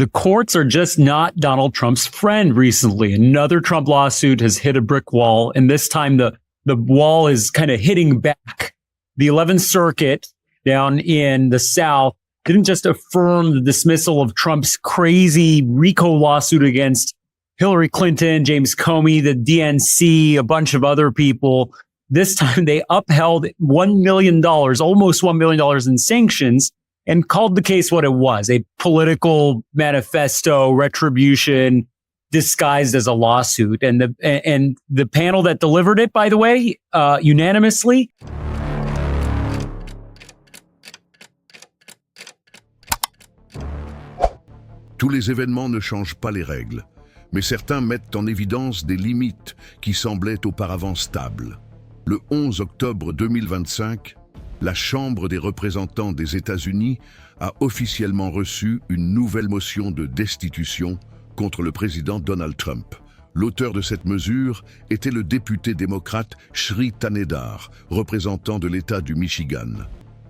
The courts are just not Donald Trump's friend recently. Another Trump lawsuit has hit a brick wall, and this time the wall is kind of hitting back. The 11th Circuit down in the South didn't just affirm the dismissal of Trump's crazy RICO lawsuit against Hillary Clinton, James Comey, the DNC, a bunch of other people. This time they upheld $1 million, almost $1 million in sanctions, and called the case what it was, a political manifesto, retribution disguised as a lawsuit. And the panel that delivered it, by the way, unanimously. Tous les événements ne changent pas les règles, mais certains mettent en évidence des limites qui semblaient auparavant stables. Le 11 octobre 2025, la Chambre des représentants des États-Unis a officiellement reçu une nouvelle motion de destitution contre le président Donald Trump. L'auteur de cette mesure était le député démocrate Shri Thanedar, représentant de l'État du Michigan,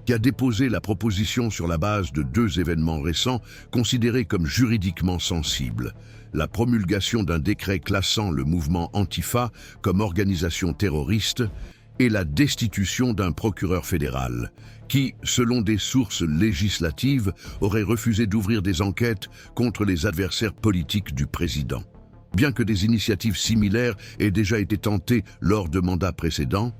qui a déposé la proposition sur la base de deux événements récents considérés comme juridiquement sensibles: la promulgation d'un décret classant le mouvement Antifa comme organisation terroriste et la destitution d'un procureur fédéral qui, selon des sources législatives, aurait refusé d'ouvrir des enquêtes contre les adversaires politiques du président. Bien que des initiatives similaires aient déjà été tentées lors de mandats précédents,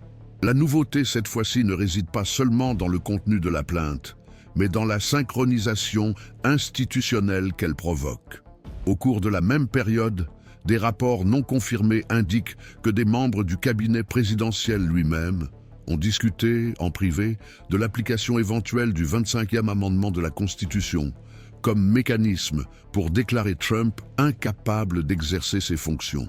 la nouveauté cette fois-ci ne réside pas seulement dans le contenu de la plainte, mais dans la synchronisation institutionnelle qu'elle provoque. Au cours de la même période, des rapports non confirmés indiquent que des membres du cabinet présidentiel lui-même ont discuté en privé de l'application éventuelle du 25e amendement de la Constitution comme mécanisme pour déclarer Trump incapable d'exercer ses fonctions.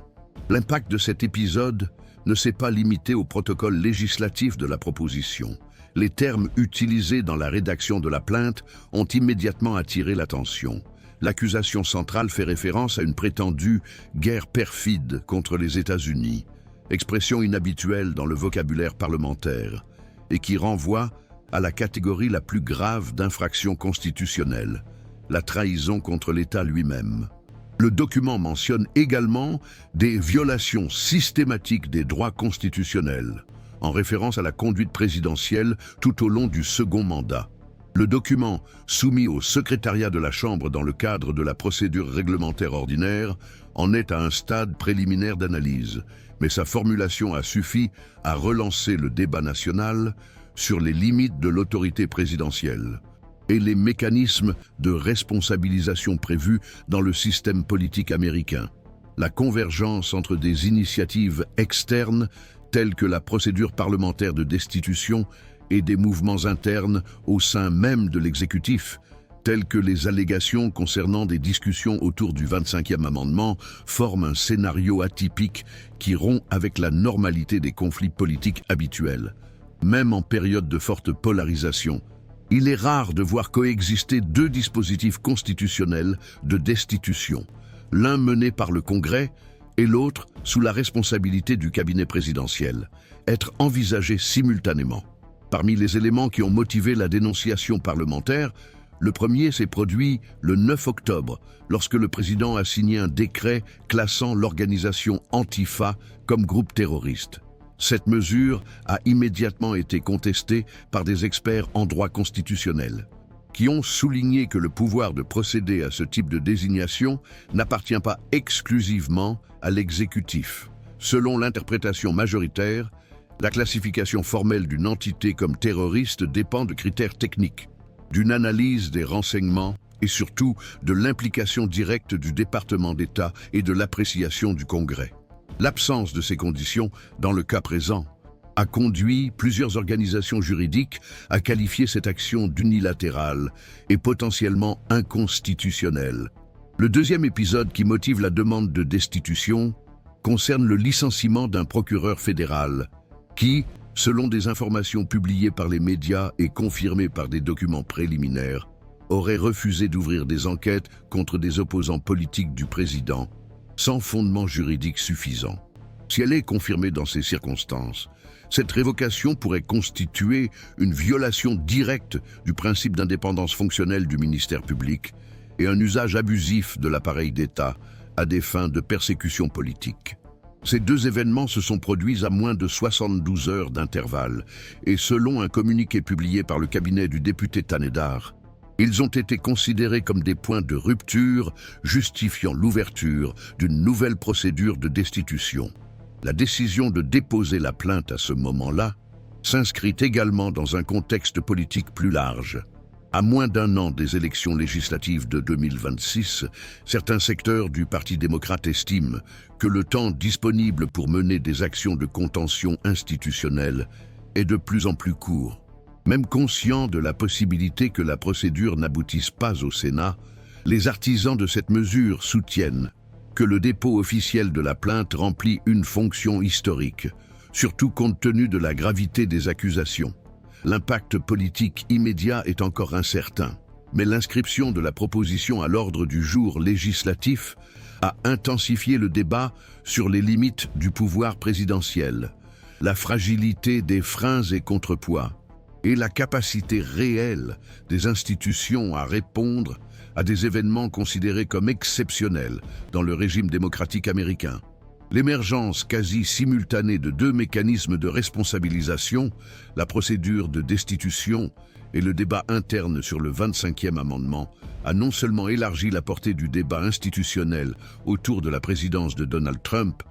L'impact de cet épisode ne s'est pas limité au protocole législatif de la proposition. Les termes utilisés dans la rédaction de la plainte ont immédiatement attiré l'attention. L'accusation centrale fait référence à une prétendue guerre perfide contre les États-Unis, expression inhabituelle dans le vocabulaire parlementaire, et qui renvoie à la catégorie la plus grave d'infraction constitutionnelle, la trahison contre l'État lui-même. Le document mentionne également des violations systématiques des droits constitutionnels, en référence à la conduite présidentielle tout au long du second mandat. Le document, soumis au secrétariat de la Chambre dans le cadre de la procédure réglementaire ordinaire, en est à un stade préliminaire d'analyse, mais sa formulation a suffi à relancer le débat national sur les limites de l'autorité présidentielle et les mécanismes de responsabilisation prévus dans le système politique américain. La convergence entre des initiatives externes, telles que la procédure parlementaire de destitution, et des mouvements internes au sein même de l'exécutif, tels que les allégations concernant des discussions autour du 25e amendement, forment un scénario atypique qui rompt avec la normalité des conflits politiques habituels. Même en période de forte polarisation, il est rare de voir coexister deux dispositifs constitutionnels de destitution, l'un mené par le Congrès et l'autre sous la responsabilité du cabinet présidentiel, être envisagés simultanément. Parmi les éléments qui ont motivé la dénonciation parlementaire, le premier s'est produit le 9 octobre, lorsque le président a signé un décret classant l'organisation Antifa comme groupe terroriste. Cette mesure a immédiatement été contestée par des experts en droit constitutionnel, qui ont souligné que le pouvoir de procéder à ce type de désignation n'appartient pas exclusivement à l'exécutif. Selon l'interprétation majoritaire, la classification formelle d'une entité comme terroriste dépend de critères techniques, d'une analyse des renseignements et surtout de l'implication directe du département d'État et de l'appréciation du Congrès. L'absence de ces conditions, dans le cas présent, a conduit plusieurs organisations juridiques à qualifier cette action d'unilatérale et potentiellement inconstitutionnelle. Le deuxième épisode qui motive la demande de destitution concerne le licenciement d'un procureur fédéral qui, selon des informations publiées par les médias et confirmées par des documents préliminaires, aurait refusé d'ouvrir des enquêtes contre des opposants politiques du président, sans fondement juridique suffisant. Si elle est confirmée dans ces circonstances, cette révocation pourrait constituer une violation directe du principe d'indépendance fonctionnelle du ministère public et un usage abusif de l'appareil d'État à des fins de persécution politique. Ces deux événements se sont produits à moins de 72 heures d'intervalle et selon un communiqué publié par le cabinet du député Tanedar, ils ont été considérés comme des points de rupture justifiant l'ouverture d'une nouvelle procédure de destitution. La décision de déposer la plainte à ce moment-là s'inscrit également dans un contexte politique plus large. À moins d'un an des élections législatives de 2026, certains secteurs du Parti démocrate estiment que le temps disponible pour mener des actions de contention institutionnelle est de plus en plus court. Même conscients de la possibilité que la procédure n'aboutisse pas au Sénat, les artisans de cette mesure soutiennent que le dépôt officiel de la plainte remplit une fonction historique, surtout compte tenu de la gravité des accusations. L'impact politique immédiat est encore incertain, mais l'inscription de la proposition à l'ordre du jour législatif a intensifié le débat sur les limites du pouvoir présidentiel, la fragilité des freins et contrepoids, et la capacité réelle des institutions à répondre à des événements considérés comme exceptionnels dans le régime démocratique américain. L'émergence quasi simultanée de deux mécanismes de responsabilisation, la procédure de destitution et le débat interne sur le 25e amendement, a non seulement élargi la portée du débat institutionnel autour de la présidence de Donald Trump,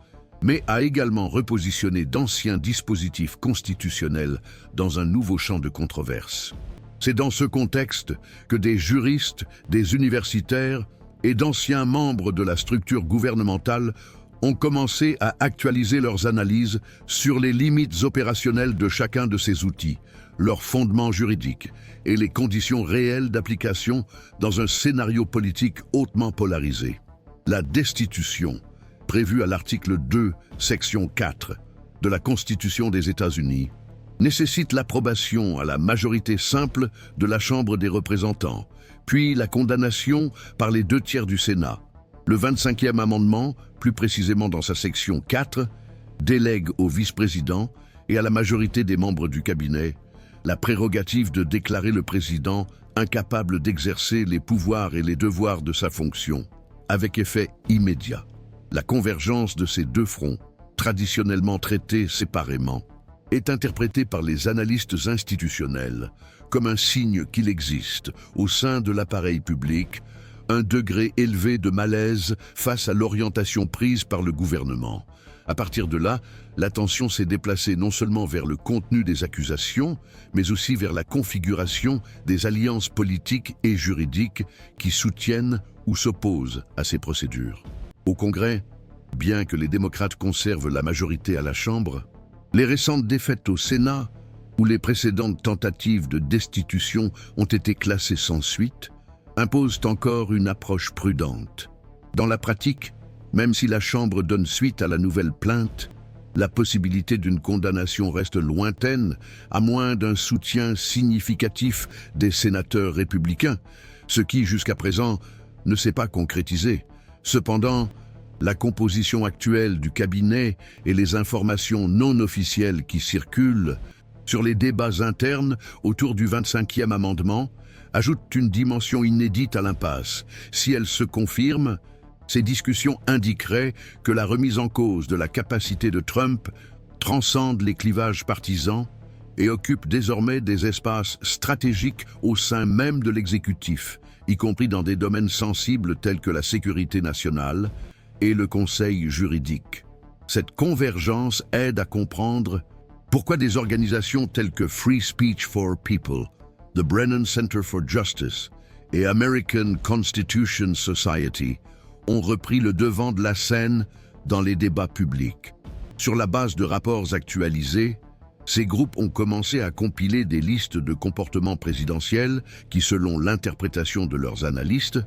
mais a également repositionné d'anciens dispositifs constitutionnels dans un nouveau champ de controverse. C'est dans ce contexte que des juristes, des universitaires et d'anciens membres de la structure gouvernementale ont commencé à actualiser leurs analyses sur les limites opérationnelles de chacun de ces outils, leurs fondements juridiques et les conditions réelles d'application dans un scénario politique hautement polarisé. La destitution, prévue à l'article 2, section 4 de la Constitution des États-Unis, nécessite l'approbation à la majorité simple de la Chambre des représentants, puis la condamnation par les 2/3 du Sénat. Le 25e amendement, plus précisément dans sa section 4, délègue au vice-président et à la majorité des membres du cabinet la prérogative de déclarer le président incapable d'exercer les pouvoirs et les devoirs de sa fonction, avec effet immédiat. La convergence de ces deux fronts, traditionnellement traités séparément, est interprétée par les analystes institutionnels comme un signe qu'il existe, au sein de l'appareil public, un degré élevé de malaise face à l'orientation prise par le gouvernement. À partir de là, l'attention s'est déplacée non seulement vers le contenu des accusations, mais aussi vers la configuration des alliances politiques et juridiques qui soutiennent ou s'opposent à ces procédures. Au Congrès, bien que les démocrates conservent la majorité à la Chambre, les récentes défaites au Sénat, où les précédentes tentatives de destitution ont été classées sans suite, imposent encore une approche prudente. Dans la pratique, même si la Chambre donne suite à la nouvelle plainte, la possibilité d'une condamnation reste lointaine, à moins d'un soutien significatif des sénateurs républicains, ce qui, jusqu'à présent, ne s'est pas concrétisé. Cependant, la composition actuelle du cabinet et les informations non officielles qui circulent sur les débats internes autour du 25e amendement ajoutent une dimension inédite à l'impasse. Si elles se confirment, ces discussions indiqueraient que la remise en cause de la capacité de Trump transcende les clivages partisans et occupe désormais des espaces stratégiques au sein même de l'exécutif, y compris dans des domaines sensibles tels que la sécurité nationale et le conseil juridique. Cette convergence aide à comprendre pourquoi des organisations telles que Free Speech for People, the Brennan Center for Justice et American Constitution Society ont repris le devant de la scène dans les débats publics. Sur la base de rapports actualisés, ces groupes ont commencé à compiler des listes de comportements présidentiels qui, selon l'interprétation de leurs analystes,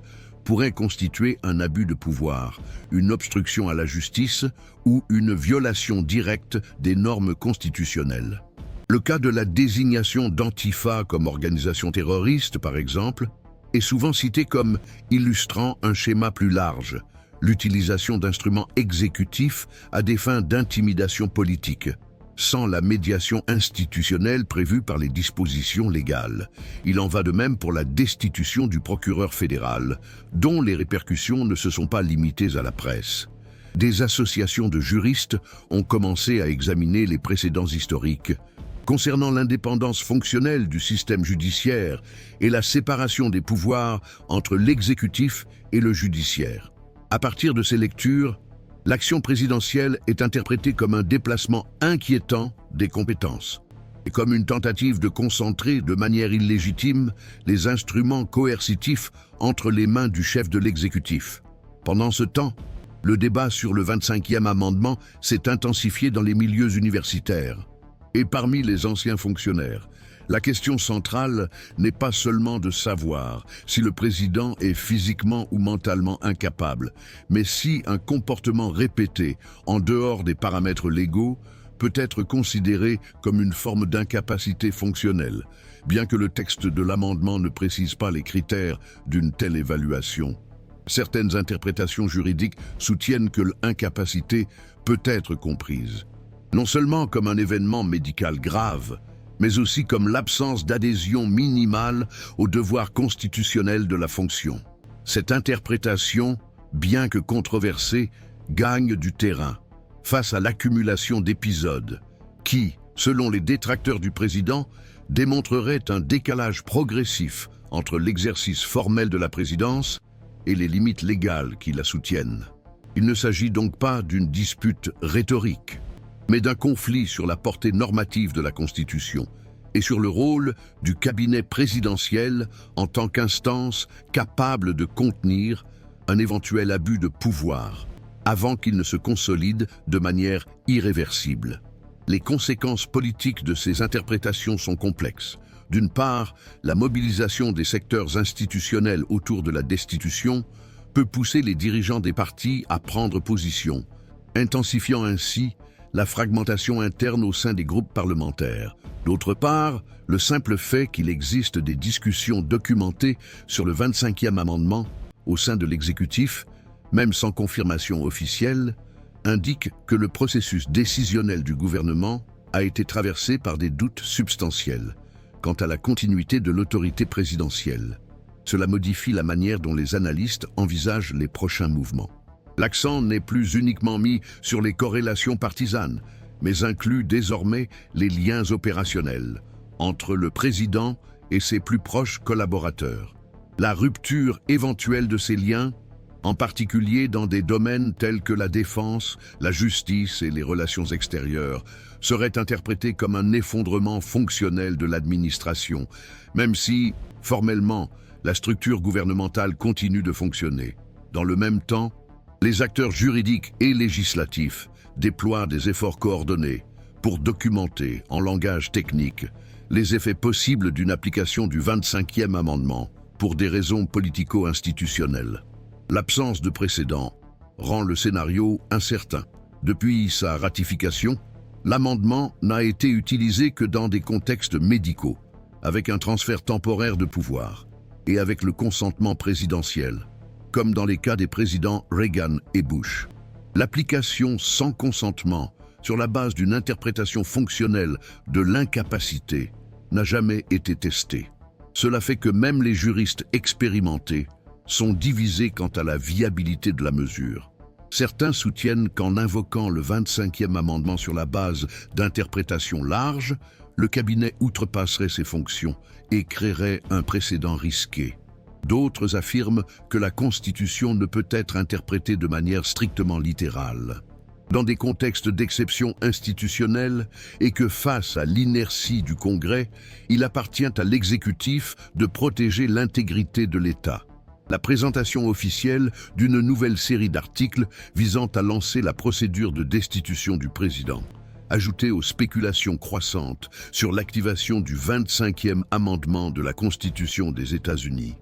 pourraient constituer un abus de pouvoir, une obstruction à la justice ou une violation directe des normes constitutionnelles. Le cas de la désignation d'Antifa comme organisation terroriste, par exemple, est souvent cité comme illustrant un schéma plus large, l'utilisation d'instruments exécutifs à des fins d'intimidation politique. sans la médiation institutionnelle prévue par les dispositions légales. Il en va de même pour la destitution du procureur fédéral, dont les répercussions ne se sont pas limitées à la presse. Des associations de juristes ont commencé à examiner les précédents historiques concernant l'indépendance fonctionnelle du système judiciaire et la séparation des pouvoirs entre l'exécutif et le judiciaire. À partir de ces lectures, l'action présidentielle est interprétée comme un déplacement inquiétant des compétences et comme une tentative de concentrer de manière illégitime les instruments coercitifs entre les mains du chef de l'exécutif. Pendant ce temps, le débat sur le 25e amendement s'est intensifié dans les milieux universitaires et parmi les anciens fonctionnaires. La question centrale n'est pas seulement de savoir si le président est physiquement ou mentalement incapable, mais si un comportement répété en dehors des paramètres légaux peut être considéré comme une forme d'incapacité fonctionnelle, bien que le texte de l'amendement ne précise pas les critères d'une telle évaluation. Certaines interprétations juridiques soutiennent que l'incapacité peut être comprise non seulement comme un événement médical grave, mais aussi comme l'absence d'adhésion minimale au devoir constitutionnel de la fonction. Cette interprétation, bien que controversée, gagne du terrain face à l'accumulation d'épisodes qui, selon les détracteurs du président, démontreraient un décalage progressif entre l'exercice formel de la présidence et les limites légales qui la soutiennent. Il ne s'agit donc pas d'une dispute rhétorique, mais d'un conflit sur la portée normative de la Constitution et sur le rôle du cabinet présidentiel en tant qu'instance capable de contenir un éventuel abus de pouvoir avant qu'il ne se consolide de manière irréversible. Les conséquences politiques de ces interprétations sont complexes. D'une part, la mobilisation des secteurs institutionnels autour de la destitution peut pousser les dirigeants des partis à prendre position, intensifiant ainsi la fragmentation interne au sein des groupes parlementaires. D'autre part, le simple fait qu'il existe des discussions documentées sur le 25e amendement au sein de l'exécutif, même sans confirmation officielle, indique que le processus décisionnel du gouvernement a été traversé par des doutes substantiels quant à la continuité de l'autorité présidentielle. Cela modifie la manière dont les analystes envisagent les prochains mouvements. L'accent n'est plus uniquement mis sur les corrélations partisanes, mais inclut désormais les liens opérationnels entre le président et ses plus proches collaborateurs. La rupture éventuelle de ces liens, en particulier dans des domaines tels que la défense, la justice et les relations extérieures, serait interprétée comme un effondrement fonctionnel de l'administration, même si, formellement, la structure gouvernementale continue de fonctionner. Dans le même temps, les acteurs juridiques et législatifs déploient des efforts coordonnés pour documenter, en langage technique, les effets possibles d'une application du 25e amendement pour des raisons politico-institutionnelles. L'absence de précédent rend le scénario incertain. Depuis sa ratification, l'amendement n'a été utilisé que dans des contextes médicaux, avec un transfert temporaire de pouvoir et avec le consentement présidentiel, comme dans les cas des présidents Reagan et Bush. L'application sans consentement sur la base d'une interprétation fonctionnelle de l'incapacité n'a jamais été testée. Cela fait que même les juristes expérimentés sont divisés quant à la viabilité de la mesure. Certains soutiennent qu'en invoquant le 25e amendement sur la base d'interprétations larges, le cabinet outrepasserait ses fonctions et créerait un précédent risqué. D'autres affirment que la Constitution ne peut être interprétée de manière strictement littérale, dans des contextes d'exception institutionnelle, et que face à l'inertie du Congrès, il appartient à l'exécutif de protéger l'intégrité de l'État. La présentation officielle d'une nouvelle série d'articles visant à lancer la procédure de destitution du président, ajoutée aux spéculations croissantes sur l'activation du 25e amendement de la Constitution des États-Unis,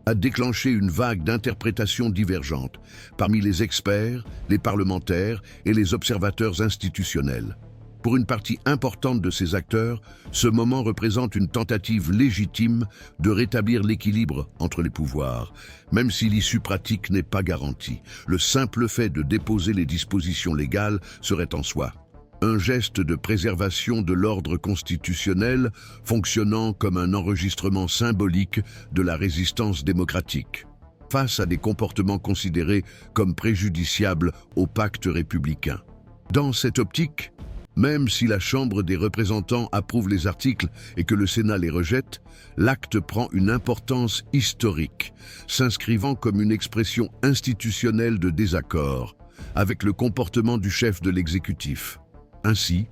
a déclenché une vague d'interprétations divergentes parmi les experts, les parlementaires et les observateurs institutionnels. Pour une partie importante de ces acteurs, ce moment représente une tentative légitime de rétablir l'équilibre entre les pouvoirs, même si l'issue pratique n'est pas garantie. Le simple fait de déposer les dispositions légales serait en soi un geste de préservation de l'ordre constitutionnel fonctionnant comme un enregistrement symbolique de la résistance démocratique, face à des comportements considérés comme préjudiciables au pacte républicain. Dans cette optique, même si la Chambre des représentants approuve les articles et que le Sénat les rejette, l'acte prend une importance historique, s'inscrivant comme une expression institutionnelle de désaccord avec le comportement du chef de l'exécutif. Ainsi,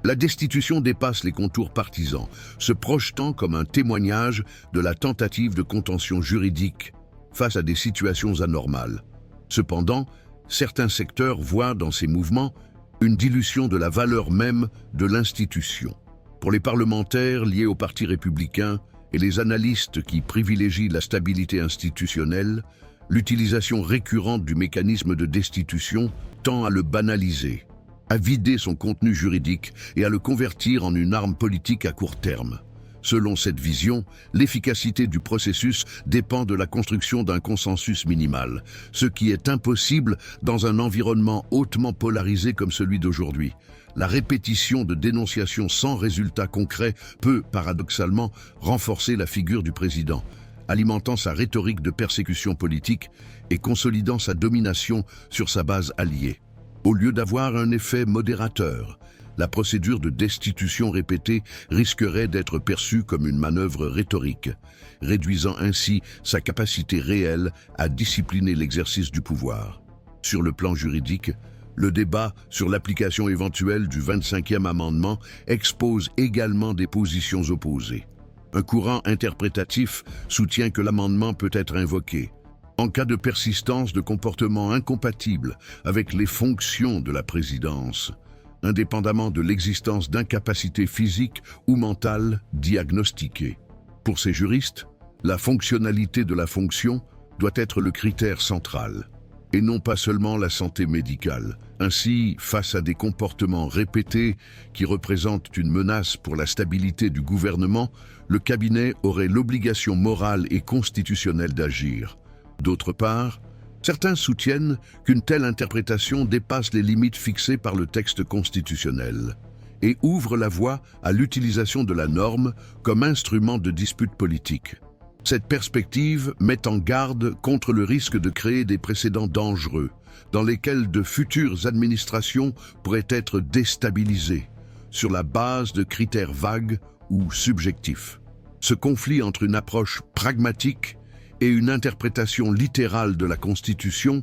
la destitution dépasse les contours partisans, se projetant comme un témoignage de la tentative de contention juridique face à des situations anormales. Cependant, certains secteurs voient dans ces mouvements une dilution de la valeur même de l'institution. Pour les parlementaires liés au Parti républicain et les analystes qui privilégient la stabilité institutionnelle, l'utilisation récurrente du mécanisme de destitution tend à le banaliser, à vider son contenu juridique et à le convertir en une arme politique à court terme. Selon cette vision, l'efficacité du processus dépend de la construction d'un consensus minimal, ce qui est impossible dans un environnement hautement polarisé comme celui d'aujourd'hui. La répétition de dénonciations sans résultat concret peut, paradoxalement, renforcer la figure du président, alimentant sa rhétorique de persécution politique et consolidant sa domination sur sa base alliée. Au lieu d'avoir un effet modérateur, la procédure de destitution répétée risquerait d'être perçue comme une manœuvre rhétorique, réduisant ainsi sa capacité réelle à discipliner l'exercice du pouvoir. Sur le plan juridique, le débat sur l'application éventuelle du 25e amendement expose également des positions opposées. Un courant interprétatif soutient que l'amendement peut être invoqué en cas de persistance de comportements incompatibles avec les fonctions de la présidence, indépendamment de l'existence d'incapacités physiques ou mentales diagnostiquées. Pour ces juristes, la fonctionnalité de la fonction doit être le critère central, et non pas seulement la santé médicale. Ainsi, face à des comportements répétés qui représentent une menace pour la stabilité du gouvernement, le cabinet aurait l'obligation morale et constitutionnelle d'agir. D'autre part, certains soutiennent qu'une telle interprétation dépasse les limites fixées par le texte constitutionnel et ouvre la voie à l'utilisation de la norme comme instrument de dispute politique. Cette perspective met en garde contre le risque de créer des précédents dangereux dans lesquels de futures administrations pourraient être déstabilisées sur la base de critères vagues ou subjectifs. Ce conflit entre une approche pragmatique et une interprétation littérale de la Constitution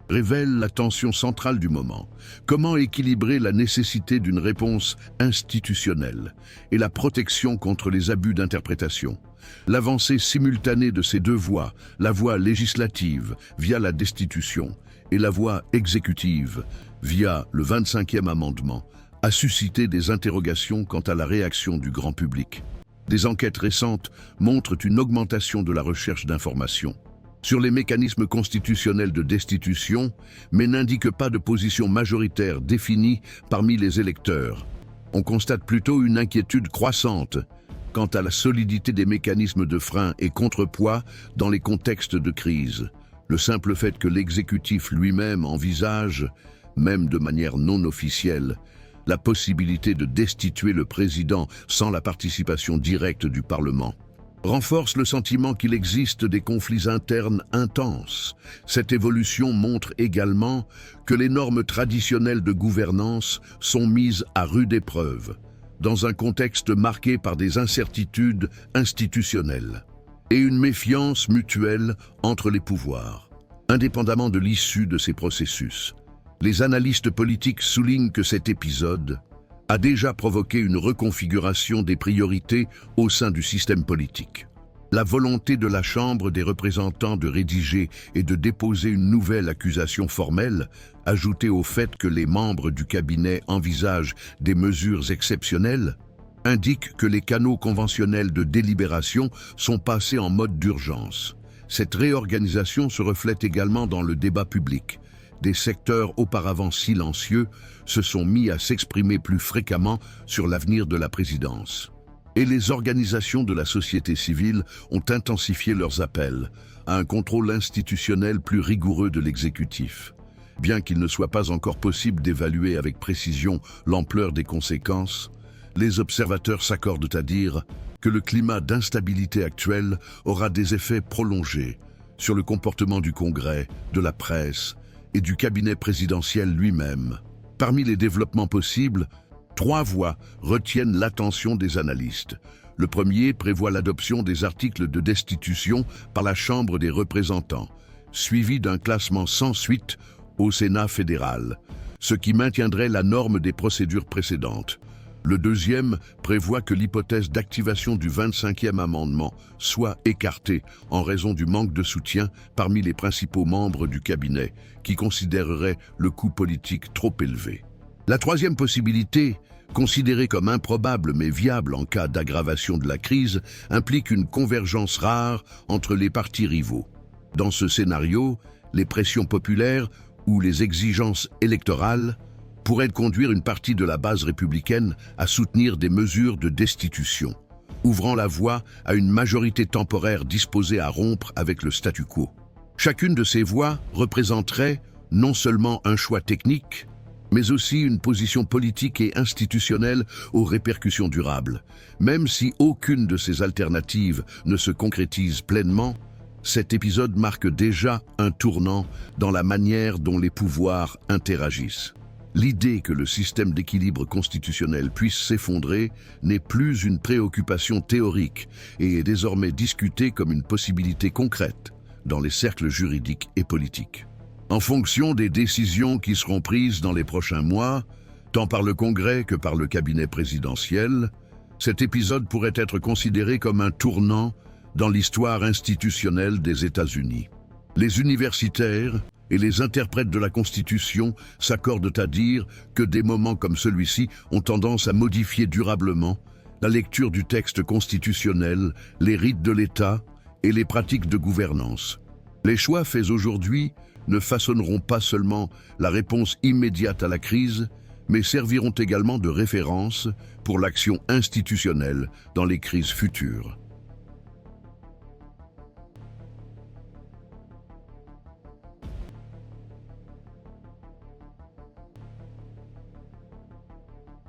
révèle la tension centrale du moment. Comment équilibrer la nécessité d'une réponse institutionnelle et la protection contre les abus d'interprétation? L'avancée simultanée de ces deux voies, la voie législative via la destitution et la voie exécutive via le 25e amendement, a suscité des interrogations quant à la réaction du grand public. Des enquêtes récentes montrent une augmentation de la recherche d'informations sur les mécanismes constitutionnels de destitution, mais n'indiquent pas de position majoritaire définie parmi les électeurs. On constate plutôt une inquiétude croissante quant à la solidité des mécanismes de frein et contrepoids dans les contextes de crise. Le simple fait que l'exécutif lui-même envisage, même de manière non officielle, la possibilité de destituer le président sans la participation directe du Parlement renforce le sentiment qu'il existe des conflits internes intenses. Cette évolution montre également que les normes traditionnelles de gouvernance sont mises à rude épreuve, dans un contexte marqué par des incertitudes institutionnelles et une méfiance mutuelle entre les pouvoirs, indépendamment de l'issue de ces processus. Les analystes politiques soulignent que cet épisode a déjà provoqué une reconfiguration des priorités au sein du système politique. La volonté de la Chambre des représentants de rédiger et de déposer une nouvelle accusation formelle, ajoutée au fait que les membres du cabinet envisagent des mesures exceptionnelles, indique que les canaux conventionnels de délibération sont passés en mode d'urgence. Cette réorganisation se reflète également dans le débat public. Des secteurs auparavant silencieux se sont mis à s'exprimer plus fréquemment sur l'avenir de la présidence. Et les organisations de la société civile ont intensifié leurs appels à un contrôle institutionnel plus rigoureux de l'exécutif. Bien qu'il ne soit pas encore possible d'évaluer avec précision l'ampleur des conséquences, les observateurs s'accordent à dire que le climat d'instabilité actuel aura des effets prolongés sur le comportement du Congrès, de la presse et du cabinet présidentiel lui-même. Parmi les développements possibles, 3 voies retiennent l'attention des analystes. Le premier prévoit l'adoption des articles de destitution par la Chambre des représentants, suivi d'un classement sans suite au Sénat fédéral, ce qui maintiendrait la norme des procédures précédentes. Le deuxième prévoit que l'hypothèse d'activation du 25e amendement soit écartée en raison du manque de soutien parmi les principaux membres du cabinet, qui considéreraient le coût politique trop élevé. La troisième possibilité, considérée comme improbable mais viable en cas d'aggravation de la crise, implique une convergence rare entre les partis rivaux. Dans ce scénario, les pressions populaires ou les exigences électorales pourraient conduire une partie de la base républicaine à soutenir des mesures de destitution, ouvrant la voie à une majorité temporaire disposée à rompre avec le statu quo. Chacune de ces voies représenterait non seulement un choix technique, mais aussi une position politique et institutionnelle aux répercussions durables. Même si aucune de ces alternatives ne se concrétise pleinement, cet épisode marque déjà un tournant dans la manière dont les pouvoirs interagissent. L'idée que le système d'équilibre constitutionnel puisse s'effondrer n'est plus une préoccupation théorique et est désormais discutée comme une possibilité concrète dans les cercles juridiques et politiques. En fonction des décisions qui seront prises dans les prochains mois, tant par le Congrès que par le cabinet présidentiel, cet épisode pourrait être considéré comme un tournant dans l'histoire institutionnelle des États-Unis. Les universitaires et les interprètes de la Constitution s'accordent à dire que des moments comme celui-ci ont tendance à modifier durablement la lecture du texte constitutionnel, les rites de l'État et les pratiques de gouvernance. Les choix faits aujourd'hui ne façonneront pas seulement la réponse immédiate à la crise, mais serviront également de référence pour l'action institutionnelle dans les crises futures.